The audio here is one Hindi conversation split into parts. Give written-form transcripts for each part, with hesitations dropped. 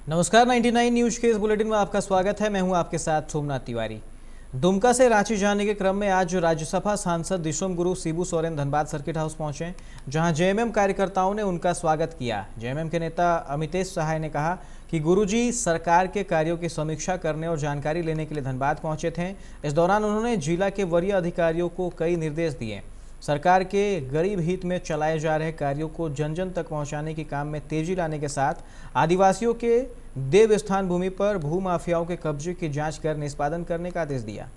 नमस्कार, 99 न्यूज के इस बुलेटिन में आपका स्वागत है। मैं हूं आपके साथ सोमनाथ तिवारी। दुमका से रांची जाने के क्रम में आज राज्यसभा सांसद दिशोम गुरु शिबू सोरेन धनबाद सर्किट हाउस पहुंचे, जहां जेएमएम कार्यकर्ताओं ने उनका स्वागत किया। जेएमएम के नेता अमितेश सहाय ने कहा कि गुरुजी सरकार के कार्यों की समीक्षा करने और जानकारी लेने के लिए धनबाद पहुंचे थे। इस दौरान उन्होंने जिला के वरीय अधिकारियों को कई निर्देश दिए। सरकार के गरीब हित में चलाए जा रहे कार्यों को जन जन तक पहुंचाने के काम में तेजी लाने के साथ आदिवासियों के देव स्थान भूमि पर भू माफियाओं के कब्जे की जांच कर निष्पादन करने का आदेश दिया।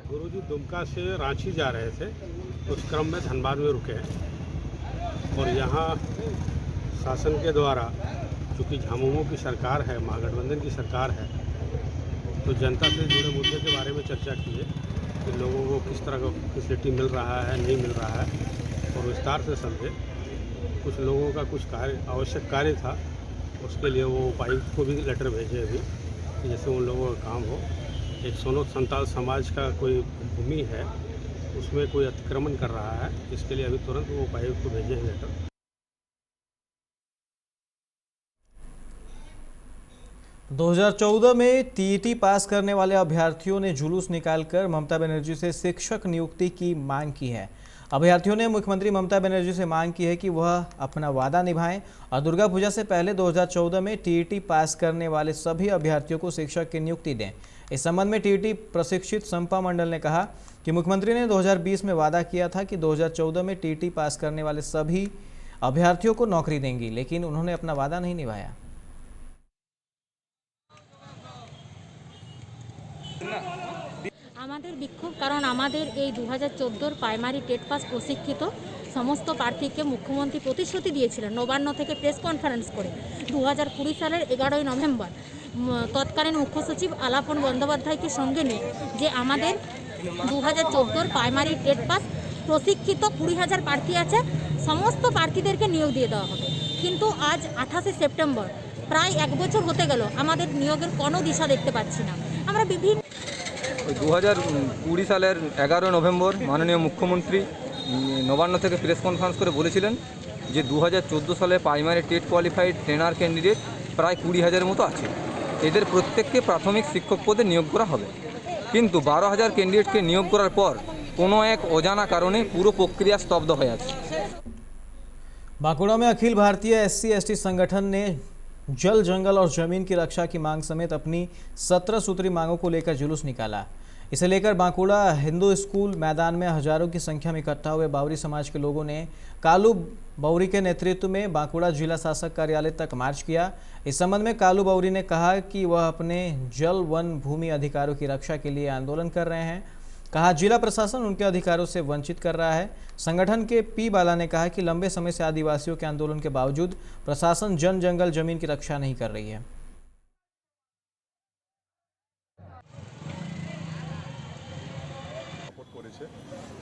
गुरुजी दुमका से रांची जा रहे थे, उस क्रम में धनबाद में रुके और यहाँ शासन के द्वारा, चूँकि झामुमो की सरकार है, महागठबंधन की सरकार है, तो जनता से जुड़े मुद्दे के बारे में चर्चा किए कि लोगों को किस तरह का फैसिलिटी मिल रहा है, नहीं मिल रहा है, और विस्तार से समझे। कुछ लोगों का कुछ कार्य आवश्यक कार्य था, उसके लिए वो उपायुक्त को भी लेटर भेजे अभी कि जैसे उन लोगों का काम हो। एक सोनोत संताल समाज का कोई भूमि है, उसमें कोई अतिक्रमण कर रहा है, इसके लिए अभी तुरंत वो उपायुक्त को भेजे हैं लेटर। 2014 में टीईटी पास करने वाले अभ्यर्थियों ने जुलूस निकालकर ममता बनर्जी से शिक्षक नियुक्ति की मांग की है। अभ्यर्थियों ने मुख्यमंत्री ममता बनर्जी से मांग की है कि वह अपना वादा निभाएं और दुर्गा पूजा से पहले 2014 में टीईटी पास करने वाले सभी अभ्यर्थियों को शिक्षक की नियुक्ति दें। इस संबंध में टीईटी प्रशिक्षित संपा मंडल ने कहा कि मुख्यमंत्री ने 2020 में वादा किया था कि 2014 में टीईटी पास करने वाले सभी अभ्यर्थियों को नौकरी देंगी, लेकिन उन्होंने अपना वादा नहीं निभाया। আমাদের বিক্ষোভ কারণ আমাদের এই 2014 প্রাইমারি টেট পাস প্রশিক্ষিত সমস্ত প্রার্থীকে মুখ্যমন্ত্রী প্রতিশ্রুতি দিয়েছিলেন নবান্ন থেকে প্রেস কনফারেন্স করে 2020 সালের 11ই নভেম্বর তৎকালীন মুখ্য সচিব আলাপন বন্দ্যোপাধ্যায়কে সঙ্গে নিয়ে যে আমাদের 2014 প্রাইমারি টেট পাস প্রশিক্ষিত 20,000 প্রার্থী আছে, সমস্ত প্রার্থীদেরকে নিয়োগ দিয়ে দেওয়া হবে। কিন্তু আজ 28শে সেপ্টেম্বর প্রায় 1 বছর হতে গেল, আমাদের নিয়োগের কোনো দিশা দেখতে পাচ্ছি না। আমরা বিভিন্ন 2020 সালের 11 নভেম্বর মাননীয় মুখ্যমন্ত্রী নবান্ন থেকে প্রেস কনফারেন্স করে বলেছিলেন যে 2014 সালে primary TET qualified trainer candidate প্রায় 20,000 মতো আছে, এদের প্রত্যেককে প্রাথমিক শিক্ষক পদে নিয়োগ করা হবে। কিন্তু 12,000 ক্যান্ডিডেটকে নিয়োগ করার পর কোনো এক অজানা কারণে পুরো প্রক্রিয়া স্তব্ধ হয়ে আছে। बांकुड़ा में अखिल भारतीय SC/ST संगठन ने जल, जंगल और जमीन की रक्षा की मांग समेत अपनी 17 सूत्री मांगों को लेकर जुलूस निकाला। इसे लेकर बांकुड़ा हिंदू स्कूल मैदान में हजारों की संख्या में इकट्ठा हुए बावरी समाज के लोगों ने कालू बौरी के नेतृत्व में बांकुड़ा जिला शासक कार्यालय तक मार्च किया। इस संबंध में कालू बौरी ने कहा कि वह अपने जल, वन, भूमि अधिकारों की रक्षा के लिए आंदोलन कर रहे हैं। कहा जिला प्रशासन उनके अधिकारों से वंचित कर रहा है। संगठन के पी बाला ने कहा कि लंबे समय से आदिवासियों के आंदोलन के बावजूद प्रशासन जन, जंगल, जमीन की रक्षा नहीं कर रही है।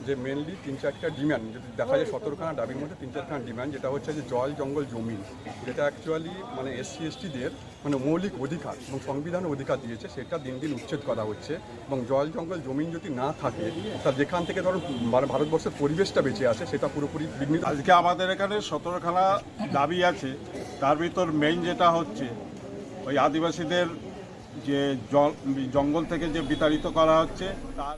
যে মেনলি 3-4টা ডিমান্ড যদি দেখা যায় 17খানা দাবির মধ্যে 3-4খানা ডিমান্ড, যেটা হচ্ছে যে জল, জঙ্গল, জমি, যেটা অ্যাকচুয়ালি মানে SC/STদের মানে মৌলিক অধিকার এবং সংবিধান অধিকার দিয়েছে, সেটা দিন দিন উচ্ছেদ করা হচ্ছে। এবং জল, জঙ্গল, জমিন যদি না থাকে, তা যেখান থেকে ধরো ভারতবর্ষের পরিবেশটা বেঁচে আছে, সেটা পুরোপুরি বিঘ্নিত। আজকে আমাদের এখানে 17খানা দাবি আছে, তার ভিতর মেইন যেটা হচ্ছে ওই আদিবাসীদের যে জঙ্গল থেকে যে বিতাড়িত করা হচ্ছে তার।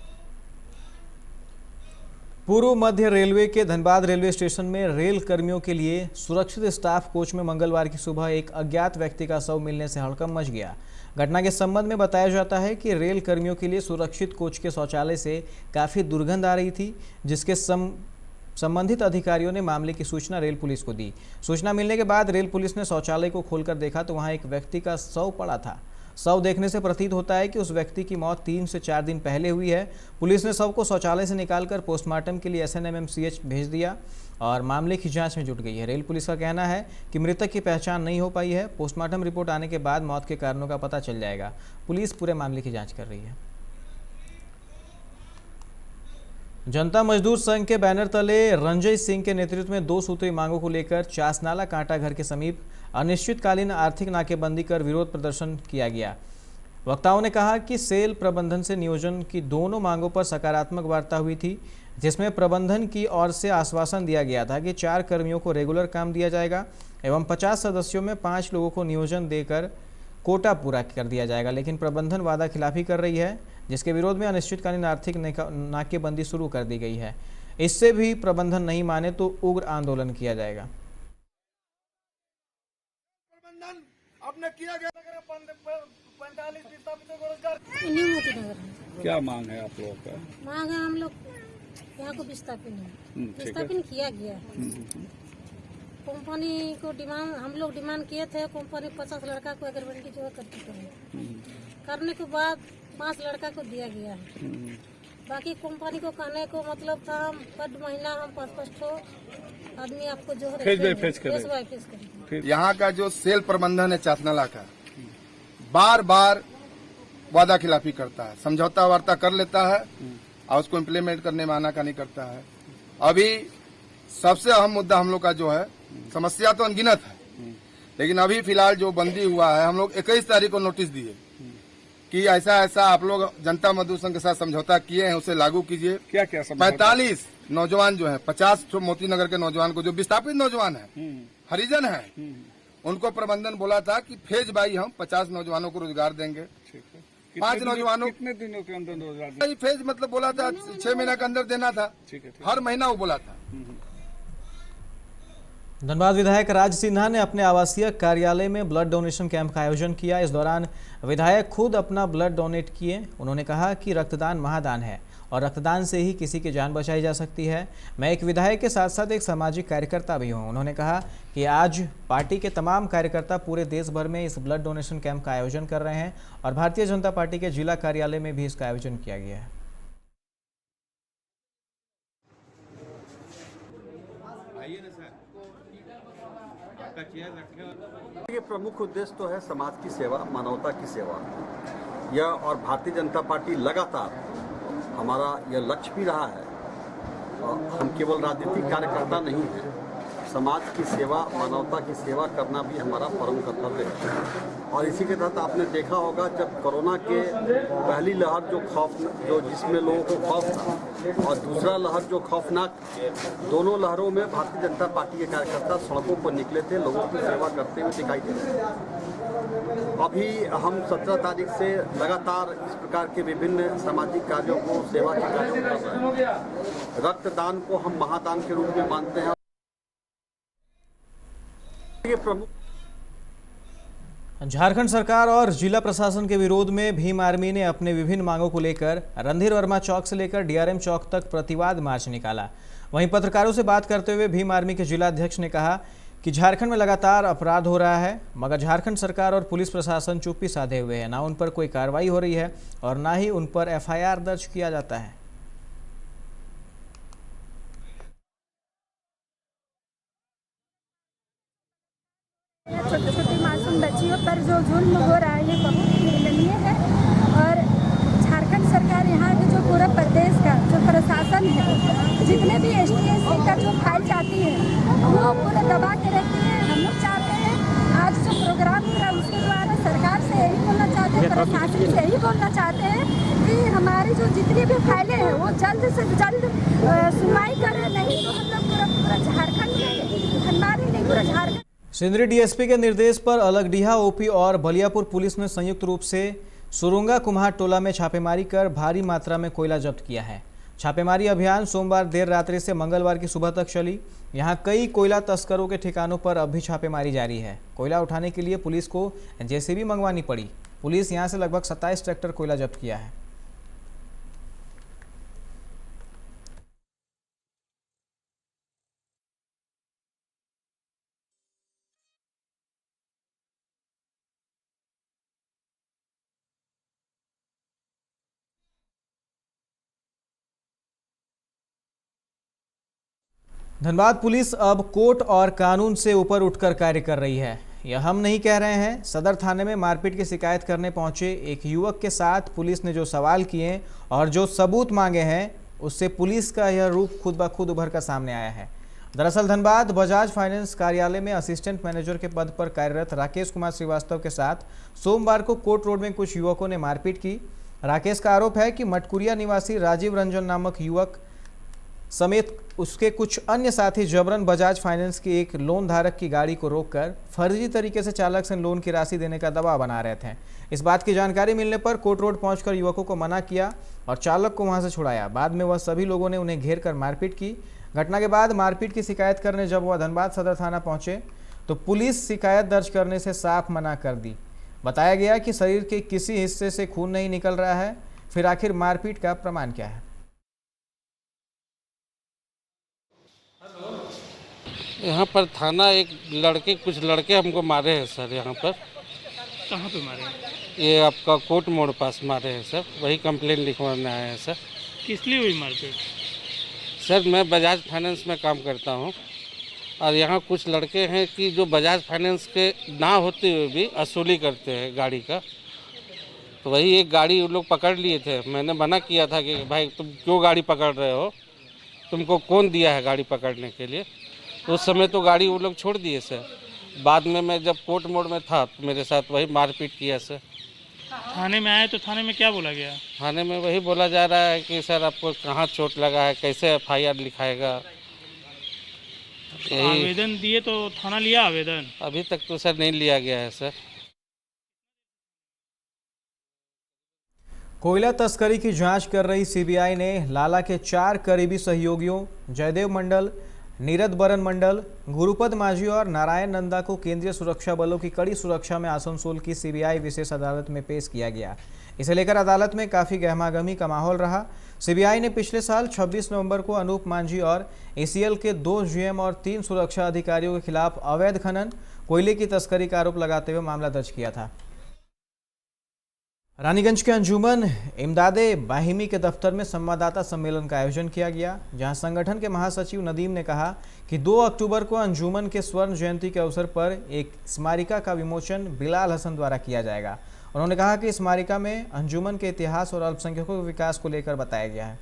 पूर्व मध्य रेलवे के धनबाद रेलवे स्टेशन में रेल कर्मियों के लिए सुरक्षित स्टाफ कोच में मंगलवार की सुबह एक अज्ञात व्यक्ति का शव मिलने से हड़कंप मच गया। घटना के संबंध में बताया जाता है कि रेल कर्मियों के लिए सुरक्षित कोच के शौचालय से काफ़ी दुर्गंध आ रही थी, जिसके संबंधित अधिकारियों ने मामले की सूचना रेल पुलिस को दी। सूचना मिलने के बाद रेल पुलिस ने शौचालय को खोलकर देखा तो वहाँ एक व्यक्ति का शव पड़ा था। शव देखने से प्रतीत होता है कि उस व्यक्ति की मौत 3 से 4 दिन पहले हुई है। पुलिस ने शव को शौचालय से निकालकर पोस्टमार्टम के लिए SNMMCH भेज दिया और मामले की जांच में जुट गई है। रेल पुलिस का कहना है कि मृतक की पहचान नहीं हो पाई है। पोस्टमार्टम रिपोर्ट आने के बाद मौत के कारणों का पता चल जाएगा। पुलिस पूरे मामले की जाँच कर रही है। जनता मजदूर संघ के बैनर तले रंजय सिंह के नेतृत्व में 2 सूत्री मांगों को लेकर चासनाला कांटा घर के समीप अनिश्चितकालीन आर्थिक नाकेबंदी कर विरोध प्रदर्शन किया गया। वक्ताओं ने कहा कि सेल प्रबंधन से नियोजन की दोनों मांगों पर सकारात्मक वार्ता हुई थी, जिसमें प्रबंधन की ओर से आश्वासन दिया गया था कि 4 कर्मियों को रेगुलर काम दिया जाएगा एवं 50 सदस्यों में 5 लोगों को नियोजन देकर कोटा पूरा कर दिया जाएगा। लेकिन प्रबंधन वादा खिलाफी कर रही है, जिसके विरोध में अनिश्चितकालीन आर्थिक नाकेबंदी शुरू कर दी गई है। इससे भी प्रबंधन नहीं माने तो उग्र आंदोलन किया जाएगा। आपने किया गया 45 विस्थापितों को रोजगार। न्यू मोतीनगर में क्या मांग है आप लोगों का? मांग है, हम लोग यहाँ को विस्थापन है, ठीक है। विस्थापन किया गया। कंपनी को डिमांड, हम लोग डिमांड किए थे, कंपनी 50 लड़का को एग्रीमेंट जो है कर चुके हैं। करने के बाद 5 लड़का को दिया गया है। बाकी कंपनी को कहने को मतलब था हम पर महीना हम 5-5 ठो आदमी आपको जो है फेच करेंगे। यहाँ का जो सेल प्रबंधन है चातनाला का, बार बार वादा खिलाफी करता है, समझौता वार्ता कर लेता है और उसको इम्प्लीमेंट करने में आनाकानी करता है। अभी सबसे अहम मुद्दा हम लोग का जो है, समस्या तो अनगिनत है, लेकिन अभी फिलहाल जो बंदी हुआ है, हम लोग 21 तारीख को नोटिस दिए कि ऐसा ऐसा आप लोग जनता मजदूर संघ के साथ समझौता किए हैं, उसे लागू कीजिए। क्या क्या 45 नौजवान जो है, 50 मोती नगर के नौजवान को, जो विस्थापित नौजवान है, हरिजन है, उनको प्रबंधन बोला था कि फेज बाई हम 50 नौजवानों को रोजगार देंगे। 5 नौजवानों कितने दिनों के अंदर रोजगार? फेज मतलब बोला था 6 महीना के अंदर देना था, हर महीना वो बोला था। धनबाद विधायक राज सिन्हा ने अपने आवासीय कार्यालय में ब्लड डोनेशन कैंप का आयोजन किया। इस दौरान विधायक खुद अपना ब्लड डोनेट किए। उन्होंने कहा कि रक्तदान महादान है और रक्तदान से ही किसी की जान बचाई जा सकती है। मैं एक विधायक के साथ साथ एक सामाजिक कार्यकर्ता भी हूं। उन्होंने कहा कि आज पार्टी के तमाम कार्यकर्ता पूरे देश भर में इस ब्लड डोनेशन कैंप का आयोजन कर रहे हैं और भारतीय जनता पार्टी के जिला कार्यालय में भी इसका आयोजन किया गया है। ये प्रमुख उद्देश्य तो है समाज की सेवा, मानवता की सेवा। यह और भारतीय जनता पार्टी लगातार हमारा यह लक्ष्य भी रहा है। हम केवल राजनीतिक कार्यकर्ता नहीं हैं, समाज की सेवा, मानवता की सेवा करना भी हमारा परम कर्तव्य है। और इसी के तहत आपने देखा होगा, जब कोरोना के पहली लहर जो जिसमें लोगों को खौफ था और दूसरा लहर जो खौफनाक, दोनों लहरों में भारतीय जनता पार्टी के कार्यकर्ता सड़कों पर निकले थे, लोगों की सेवा करते हुए दिखाई दे रहे थे। अभी हम 17 तारीख से लगातार इस प्रकार के विभिन्न सामाजिक कार्यों को, सेवा के कार्यों को कर रहे हैं। रक्तदान को हम महादान के रूप में मानते हैं। झारखंड सरकार और जिला प्रशासन के विरोध में भीम आर्मी ने अपने विभिन्न मांगों को लेकर रणधीर वर्मा चौक से लेकर डीआरएम चौक तक प्रतिवाद मार्च निकाला। वहीं पत्रकारों से बात करते हुए भीम आर्मी के जिला अध्यक्ष ने कहा कि झारखंड में लगातार अपराध हो रहा है, मगर झारखंड सरकार और पुलिस प्रशासन चुप्पी साधे हुए है। ना उन पर कोई कार्रवाई हो रही है और ना ही उन पर एफआईआर दर्ज किया जाता है। छोटे छोटे मासूम बच्चियों पर जो जुल्म हो रहा है, ये बहुत निंदनीय है। और झारखंड सरकार, यहाँ के जो पूरा प्रदेश का जो प्रशासन है, जितने भी ST/SC का जो फाइल जाती है, वो पूरा दबा के रखती है। हम लोग चाहते हैं, आज जो प्रोग्राम हो रहा है उसके द्वारा सरकार से यही बोलना चाहते हैं, प्रशासन से यही बोलना चाहते हैं कि हमारी जो जितनी भी फाइलें हैं वो जल्द से जल्द सुनवाई करें। नहीं तो हम लोग पूरा झारखंड में, धनबाद ही नहीं, पूरा झारखंड। सिंदरी डीएसपी के निर्देश पर अलगडीहा ओपी और बलियापुर पुलिस ने संयुक्त रूप से सुरुंगा कुम्हार टोला में छापेमारी कर भारी मात्रा में कोयला जब्त किया है। छापेमारी अभियान सोमवार देर रात्रि से मंगलवार की सुबह तक चली। यहां कई कोयला तस्करों के ठिकानों पर अब भी छापेमारी जारी है। कोयला उठाने के लिए पुलिस को जेसीबी मंगवानी पड़ी। पुलिस यहां से लगभग 27 ट्रैक्टर कोयला जब्त किया है। धनबाद पुलिस अब कोर्ट और कानून से ऊपर उठकर कार्य कर रही है। यह हम नहीं कह रहे हैं। सदर थाने में मारपीट की शिकायत करने पहुंचे एक युवक के साथ पुलिस ने जो सवाल किए और जो सबूत मांगे हैं, उससे पुलिस का यह रूप खुद ब खुद उभर कर सामने आया है। दरअसल धनबाद बजाज फाइनेंस कार्यालय में असिस्टेंट मैनेजर के पद पर कार्यरत राकेश कुमार श्रीवास्तव के साथ सोमवार को कोर्ट रोड में कुछ युवकों ने मारपीट की। राकेश का आरोप है कि मटकुरिया निवासी राजीव रंजन नामक युवक समेत उसके कुछ अन्य साथी जबरन बजाज फाइनेंस की एक लोन धारक की गाड़ी को रोककर फर्जी तरीके से चालक से लोन की राशि देने का दबाव बना रहे थे। इस बात की जानकारी मिलने पर कोर्ट रोड पहुंचकर युवकों को मना किया और चालक को वहां से छुड़ाया। बाद में वह सभी लोगों ने उन्हें घेर कर मारपीट की। घटना के बाद मारपीट की शिकायत करने जब वह धनबाद सदर थाना पहुंचे तो पुलिस शिकायत दर्ज करने से साफ मना कर दी। बताया गया कि शरीर के किसी हिस्से से खून नहीं निकल रहा है। फिर आखिर मारपीट का प्रमाण क्या है? यहाँ पर थाना कुछ लड़के हमको मारे हैं सर। यहाँ पर कहाँ पे मारे? ये आपका कोर्ट मोड़ पास मारे हैं सर। वही कंप्लेन लिखवाने आए हैं सर। किस लिए हुई मारपीट? सर मैं बजाज फाइनेंस में काम करता हूँ और यहाँ कुछ लड़के हैं कि जो बजाज फाइनेंस के ना होते हुए भी वसूली करते हैं गाड़ी का। तो वही एक गाड़ी वो लोग पकड़ लिए थे। मैंने मना किया था कि भाई तुम क्यों गाड़ी पकड़ रहे हो, तुमको कौन दिया है गाड़ी पकड़ने के लिए। उस समय तो गाड़ी वो लोग छोड़ दिए सर। बाद में मैं जब कोर्ट मोड़ में था तो मेरे साथ वही मारपीट किया सर। थाने में आए तो थाने में क्या बोला गया? थाने में वही बोला जा रहा है कि सर आपको कहाँ चोट लगा है, कैसे FIR लिखाएगा। आवेदन दिए तो थाना लिया आवेदन? अभी तक तो सर नहीं लिया गया है सर। कोयला तस्करी की जांच कर रही सीबीआई ने लाला के 4 करीबी सहयोगियों जयदेव मंडल, नीरद बरन मंडल, गुरुपद माझी और नारायण नंदा को केंद्रीय सुरक्षा बलों की कड़ी सुरक्षा में आसनसोल की सीबीआई विशेष अदालत में पेश किया गया। इसे लेकर अदालत में काफ़ी गहमागहमी का माहौल रहा। सीबीआई ने पिछले साल 26 नवंबर को अनूप मांझी और ACL के 2 GM और 3 सुरक्षा अधिकारियों के खिलाफ अवैध खनन, कोयले की तस्करी का आरोप लगाते हुए मामला दर्ज किया था। रानीगंज के अंजुमन इमदादे बाहिमी के दफ्तर में संवाददाता सम्मेलन का आयोजन किया गया, जहां संगठन के महासचिव नदीम ने कहा कि 2 अक्टूबर को अंजुमन के स्वर्ण जयंती के अवसर पर एक स्मारिका का विमोचन बिलाल हसन द्वारा किया जाएगा। उन्होंने कहा कि स्मारिका में अंजुमन के इतिहास और अल्पसंख्यकों के विकास को लेकर बताया गया है।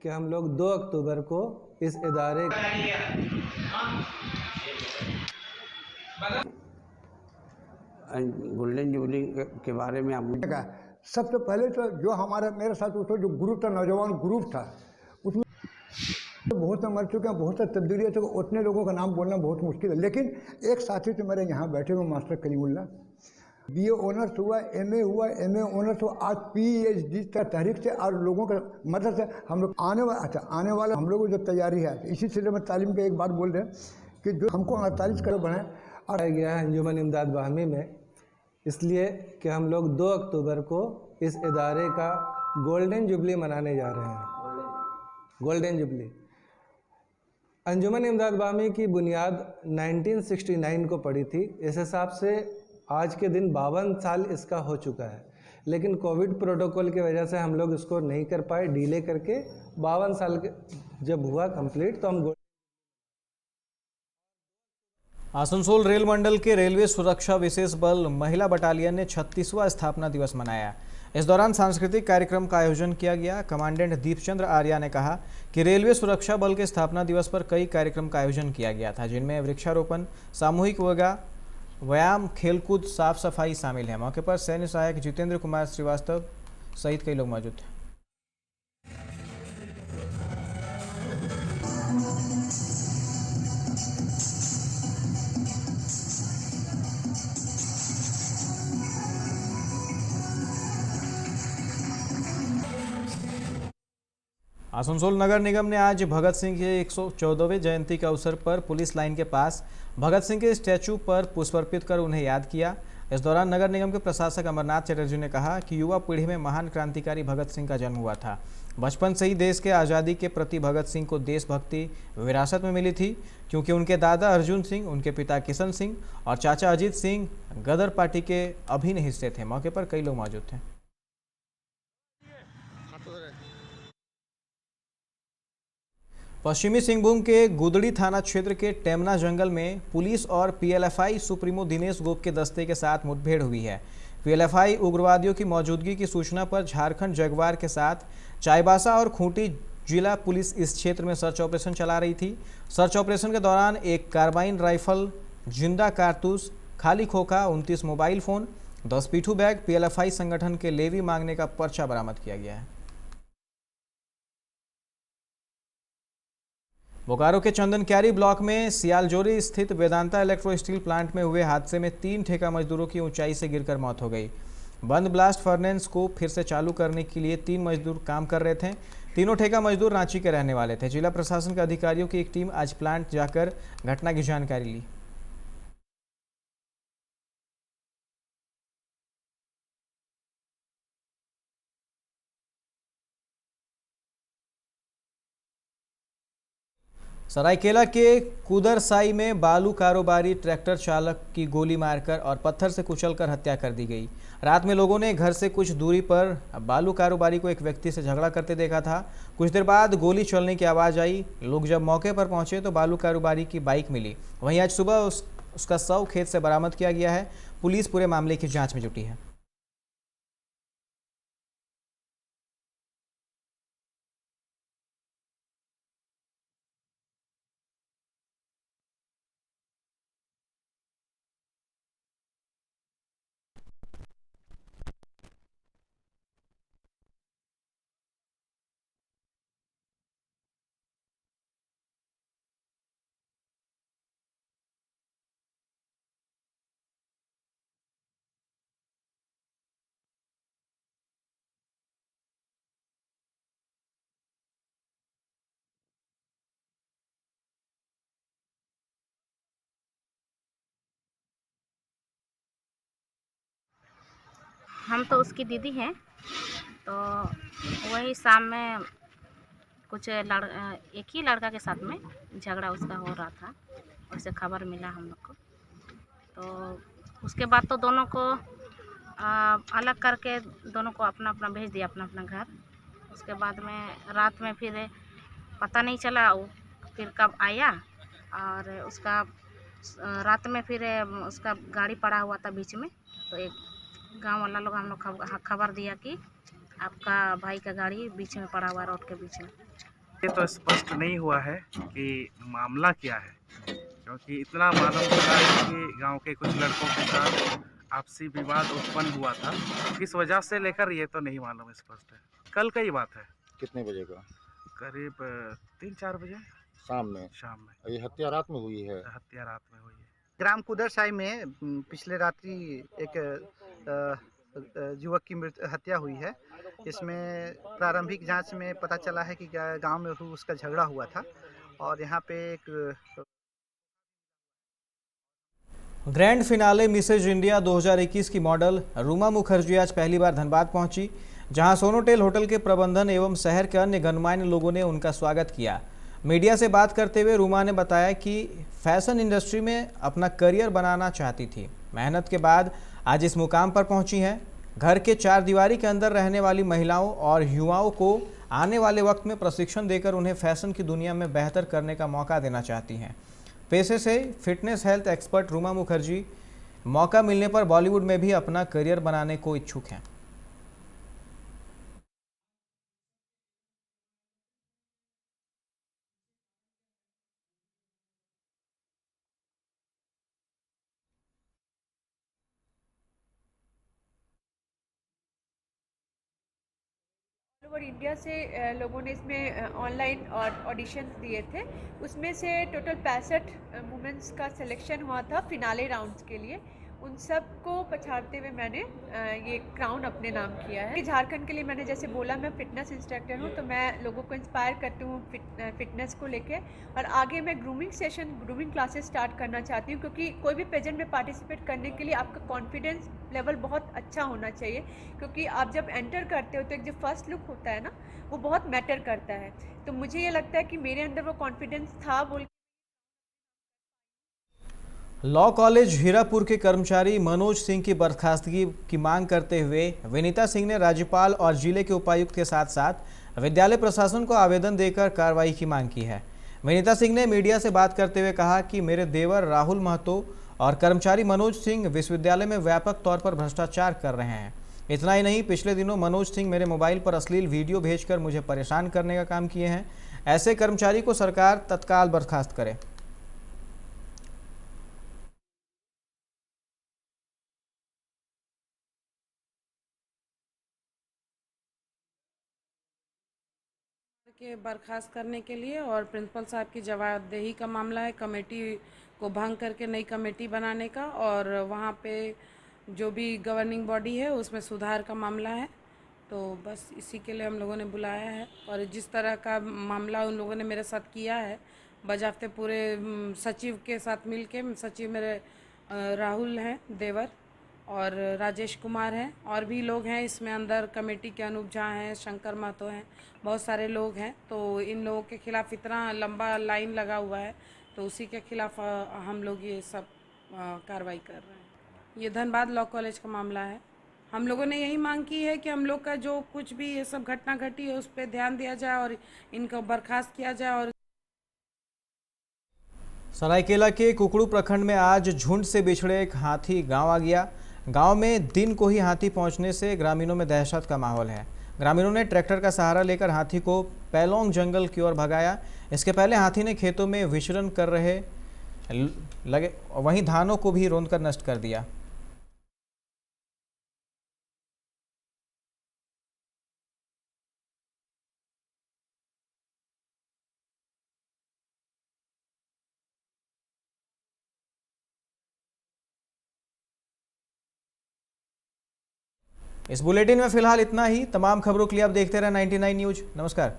कि हम लोग 2 अक्टूबर को इस इदारे गोल्डन जुबली के बारे में आप सबसे पहले तो जो मेरे साथ उसका जो ग्रुप था, नौजवान ग्रुप था, उसमें बहुत से मर चुके हैं, बहुत से तब्दीलियाँ चुके, उतने लोगों का नाम बोलना बहुत मुश्किल है। लेकिन एक साथी तो मेरे यहाँ बैठे हुए मास्टर कलीमुल्ला, BA ऑनर्स हुआ, MA हुआ, MA ऑनर्स हुआ, आज PhD तहरीक से और लोगों का मदद से हम लोग आने वाला हम लोगों को जो तैयारी है, इसी सिलसिले में तालीम के एक बात बोल रहे हैं कि जो हमको 48 करोड़ बढ़े और आ गया है अंजुमन इमदाद बाहमी में, इसलिए कि हम लोग 2 अक्टूबर को इस इदारे का गोल्डन जुबली मनाने जा रहे हैं। गोल्डन जुबली अंजुमन इमदाद बाहमी की बुनियाद 1969 को पड़ी थी। इस हिसाब से आज के दिन 52 साल इसका हो चुका है, लेकिन कोविड प्रोटोकॉल की वजह से हम लोग इसको नहीं कर पाए, डिले करके 52 साल जब हुआ कंप्लीट तो हम आसनसोल रेल मंडल के रेलवे सुरक्षा विशेष बल महिला बटालियन ने 36वां स्थापना दिवस मनाया। इस दौरान सांस्कृतिक कार्यक्रम का आयोजन किया गया। कमांडेंट दीपचंद्र आर्या ने कहा कि रेलवे सुरक्षा बल के स्थापना दिवस पर कई कार्यक्रम का आयोजन किया गया था, जिनमें वृक्षारोपण, सामूहिक व्यायाम, खेलकूद, साफ सफाई शामिल है। मौके पर सैन्य सहायक जितेंद्र कुमार श्रीवास्तव सहित कई लोग मौजूद थे। आसनसोल नगर निगम ने आज भगत सिंह के 114वें जयंती के अवसर पर पुलिस लाइन के पास भगत सिंह के स्टैचू पर पुष्प अर्पित कर उन्हें याद किया। इस दौरान नगर निगम के प्रशासक अमरनाथ चटर्जी ने कहा कि युवा पीढ़ी में महान क्रांतिकारी भगत सिंह का जन्म हुआ था। बचपन से ही देश के आज़ादी के प्रति भगत सिंह को देशभक्ति विरासत में मिली थी, क्योंकि उनके दादा अर्जुन सिंह, उनके पिता किशन सिंह और चाचा अजीत सिंह गदर पार्टी के अभिन्न हिस्से थे। मौके पर कई लोग मौजूद थे। पश्चिमी सिंहभूम के गुदड़ी थाना क्षेत्र के टेमना जंगल में पुलिस और PLFI सुप्रीमो दिनेश गोप के दस्ते के साथ मुठभेड़ हुई है। पीएलएफआई उग्रवादियों की मौजूदगी की सूचना पर झारखंड जगवार के साथ चाईबासा और खूंटी जिला पुलिस इस क्षेत्र में सर्च ऑपरेशन चला रही थी। सर्च ऑपरेशन के दौरान एक कार्बाइन राइफल, जिंदा कारतूस, खाली खोखा, 29 मोबाइल फोन, 10 पीठू बैग, पीएलएफआई संगठन के लेवी मांगने का पर्चा बरामद किया गया है। बोकारो के चंदनक्यारी ब्लॉक में सियालजोरी स्थित वेदांता इलेक्ट्रो स्टील प्लांट में हुए हादसे में 3 ठेका मजदूरों की ऊंचाई से गिरकर मौत हो गई। बंद ब्लास्ट फर्नेस को फिर से चालू करने के लिए 3 मजदूर काम कर रहे थे। तीनों ठेका मजदूर रांची के रहने वाले थे। जिला प्रशासन के अधिकारियों की एक टीम आज प्लांट जाकर घटना की जानकारी ली। सरायकेला के कुदरसाई में बालू कारोबारी ट्रैक्टर चालक की गोली मारकर और पत्थर से कुचलकर हत्या कर दी गई। रात में लोगों ने घर से कुछ दूरी पर बालू कारोबारी को एक व्यक्ति से झगड़ा करते देखा था। कुछ देर बाद गोली चलने की आवाज़ आई। लोग जब मौके पर पहुंचे तो बालू कारोबारी की बाइक मिली। वहीं आज सुबह उसका शव खेत से बरामद किया गया है। पुलिस पूरे मामले की जाँच में जुटी है। हम तो उसकी दीदी हैं, तो वही शाम में कुछ एक ही लड़का के साथ में झगड़ा उसका हो रहा था। उससे खबर मिला हम लोग को, तो उसके बाद तो दोनों को अलग करके दोनों को अपना अपना भेज दिया अपना अपना घर। उसके बाद में रात में फिर पता नहीं चला वो फिर कब आया, और उसका रात में फिर उसका गाड़ी पड़ा हुआ था बीच में। तो एक गांव वाला लोग हम लोग खबर दिया कि आपका भाई का गाड़ी बीच में पड़ा हुआ रोड के बीच में। ये तो स्पष्ट नहीं हुआ है कि मामला क्या है, क्योंकि इतना मालूम चला है कि गांव के कुछ लड़कों के साथ आपसी विवाद उत्पन्न हुआ था। किस वजह से लेकर ये तो नहीं मालूम स्पष्ट है। कल का ही बात है। कितने बजे का? करीब 3-4 बजे शाम में। ये हत्या रात में हुई है? हत्या रात में हुई है। ग्राम कुदरसाई में पिछले रात्रि एक युवक की हत्या हुई है। इसमें प्रारंभिक जांच में पता चला है कि गांव में उसका झगड़ा हुआ था, और यहाँ पे एक ग्रैंड फिनाले मिसेज इंडिया 2021 की मॉडल रूमा मुखर्जी आज पहली बार धनबाद पहुंची, जहां सोनोटेल होटल के प्रबंधन एवं शहर के अन्य गणमान्य लोगों ने उनका स्वागत किया। मीडिया से बात करते हुए रूमा ने बताया कि फैशन इंडस्ट्री में अपना करियर बनाना चाहती थी। मेहनत के बाद आज इस मुकाम पर पहुंची हैं। घर के 4 दीवारी के अंदर रहने वाली महिलाओं और युवाओं को आने वाले वक्त में प्रशिक्षण देकर उन्हें फैशन की दुनिया में बेहतर करने का मौका देना चाहती हैं। पेशे से fitness health expert Ruma Mukherjee मौका मिलने पर बॉलीवुड में भी अपना करियर बनाने को इच्छुक हैं। ओवर इंडिया से लोगों ने इसमें ऑनलाइन ऑडिशन दिए थे। उसमें से टोटल 65 वुमेन्स का सिलेक्शन हुआ था फिनाले राउंड्स के लिए। उन सब को पछाड़ते हुए मैंने ये क्राउन अपने नाम किया है। झारखंड के लिए मैंने जैसे बोला, मैं फिटनेस इंस्ट्रक्टर हूँ, तो मैं लोगों को इंस्पायर करती हूँ फिटनेस को लेके, और आगे मैं ग्रूमिंग क्लासेस स्टार्ट करना चाहती हूँ, क्योंकि कोई भी पेजेंट में पार्टिसिपेट करने के लिए आपका कॉन्फिडेंस लेवल बहुत अच्छा होना चाहिए, क्योंकि आप जब एंटर करते हो तो एक जो फर्स्ट लुक होता है ना, वो बहुत मैटर करता है। तो मुझे ये लगता है कि मेरे अंदर वो कॉन्फिडेंस था। लॉ कॉलेज हीरापुर के कर्मचारी मनोज सिंह की बर्खास्तगी की मांग करते हुए विनीता सिंह ने राज्यपाल और जिले के उपायुक्त के साथ साथ विद्यालय प्रशासन को आवेदन देकर कार्रवाई की मांग की है। विनीता सिंह ने मीडिया से बात करते हुए कहा कि मेरे देवर राहुल महतो और कर्मचारी मनोज सिंह विश्वविद्यालय में व्यापक तौर पर भ्रष्टाचार कर रहे हैं। इतना ही नहीं, पिछले दिनों मनोज सिंह मेरे मोबाइल पर अश्लील वीडियो भेजकर मुझे परेशान करने का काम किए हैं। ऐसे कर्मचारी को सरकार तत्काल बर्खास्त करे। के बर्खास्त करने के लिए और प्रिंसिपल साहब की जवाबदेही का मामला है, कमेटी को भंग करके नई कमेटी बनाने का, और वहाँ पे जो भी गवर्निंग बॉडी है उसमें सुधार का मामला है। तो बस इसी के लिए हम लोगों ने बुलाया है। और जिस तरह का मामला उन लोगों ने मेरे साथ किया है, बजाते पूरे सचिव के साथ मिलके, सचिव मेरे राहुल हैं देवर और राजेश कुमार हैं, और भी लोग हैं इसमें अंदर कमेटी के, अनूप झा हैं, शंकर महतो हैं, बहुत सारे लोग हैं। तो इन लोगों के खिलाफ़ इतना लंबा लाइन लगा हुआ है, तो उसी के खिलाफ़ हम लोग ये सब कार्रवाई कर रहे हैं। ये धनबाद लॉ कॉलेज का मामला है। हम लोगों ने यही मांग की है कि हम लोग का जो कुछ भी ये सब घटना घटी है उस पर ध्यान दिया जाए और इनको बर्खास्त किया जाए। और सरायकेला के कुकड़ू प्रखंड में आज झुंड से बिछड़े एक हाथी गांव आ गया। गांव में दिन को ही हाथी पहुंचने से ग्रामीणों में दहशत का माहौल है। ग्रामीणों ने ट्रैक्टर का सहारा लेकर हाथी को पैलोंग जंगल की ओर भगाया। इसके पहले हाथी ने खेतों में विचरण कर रहे लगे वहीं धानों को भी रौंदकर नष्ट कर दिया। इस बुलेटिन में फिलहाल इतना ही। तमाम खबरों के लिए आप देखते रहे 99 न्यूज। नमस्कार।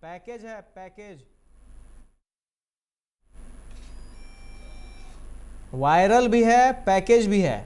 पैकेज है, पैकेज वायरल भी है, पैकेज भी है।